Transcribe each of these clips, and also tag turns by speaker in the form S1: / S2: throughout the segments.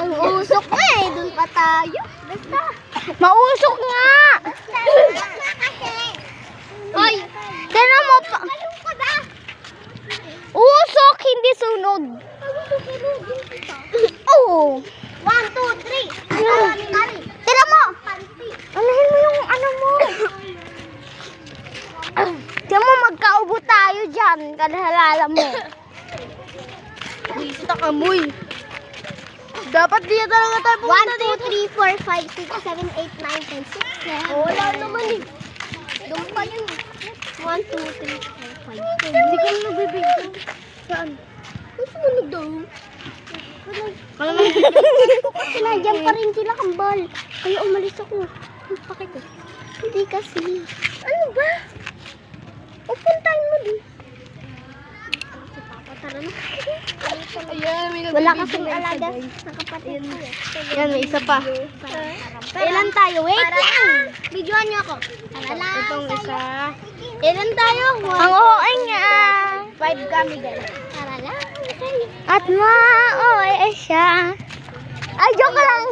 S1: Ang usok nga eh. Doon pa tayo. Basta.
S2: Mausok nga!
S1: Hoy!
S2: Tignan mo pa. Usok, hindi sunog. Oo.
S1: 1, 2, 3.
S2: Tignan mo. Anahin mo yung ano mo. Tignan mo, magkaubo tayo dyan. Kadhalala mo.
S1: Wisit ang amoy.
S2: Dapat di talaga tayo
S1: 1, 2, 3, 4, 5, 6, 7, 8, 9, 10, 6, 7.
S2: Wala naman eh.
S1: Doon pa yun. 1, 2, 3, 4, 5.
S2: Hindi ka na nagbibigyo.
S1: Saan? Ang sumunod daw. Sinadyan pa rin sila kambal. Kaya umalis ako. Bakit eh? Hindi kasi. Ano ba? Upuntahin mo din. Si Papa, tara na. Wala kasing alaga sa kapatid ko.
S2: Yan, may isa pa.
S1: Ilan tayo? Wait lang! Videoan niyo ako.
S2: Itong isa.
S1: Ilan tayo?
S2: Ang OA nga.
S1: 5 kami guys. Tara lang.
S2: At ma-OA siya. Ay, joke lang.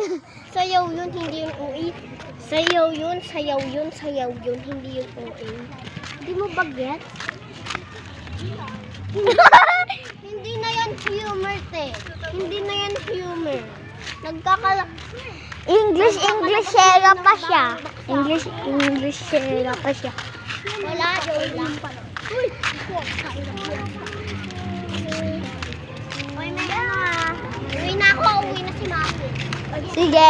S1: Sayaw yun, hindi yung OA. Sayaw yun, sayaw yun, sayaw yun, hindi yung OA. Hindi mo ba get? Hindi na yan humor, te. Hindi na yan humor.
S2: Englishera pa siya. Englishera pa siya.
S1: Wala, wala. Uy! Uy, may na. Uwi na ako, uwi na si Maki.
S2: Sige.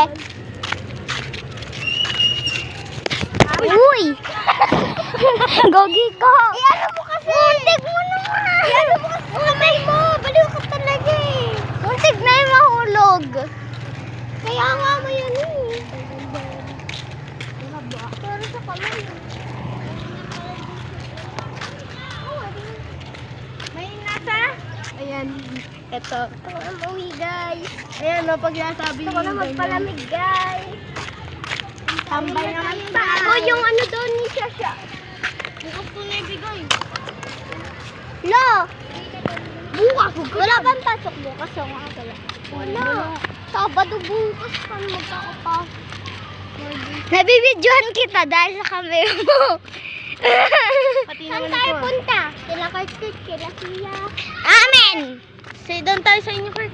S2: Uy! Gogi ko.
S1: Ano mo kasi?
S2: Muntik mo naman.
S1: Ano mo kasi? Kamay mo! Baliw ka talaga eh.
S2: Muntik na yung mahulog.
S1: Kaya nga mo yan eh. Pero sa kamay. May nasa?
S2: Ayan. Ito.
S1: Ito ang uwi guys.
S2: Ayan, no, pag nasabi
S1: Ito ko na magpalamig guys.
S2: Tambay naman
S1: pa. Ako yung ano doon ni Shasha.
S2: Bukas ko na ibigay.
S1: Lo! Bukas ko. Wala bang pasok bukas? O nga wala. Wala. Sabado bukas pa magkakapasok.
S2: Nabibidyohan kita dahil sa camera mo. Pati
S1: Saan
S2: naman
S1: tayo
S2: ito.
S1: punta? Kila Kartik, kila Sia.
S2: Amen! Say doon tayo sa inyo, Kurt.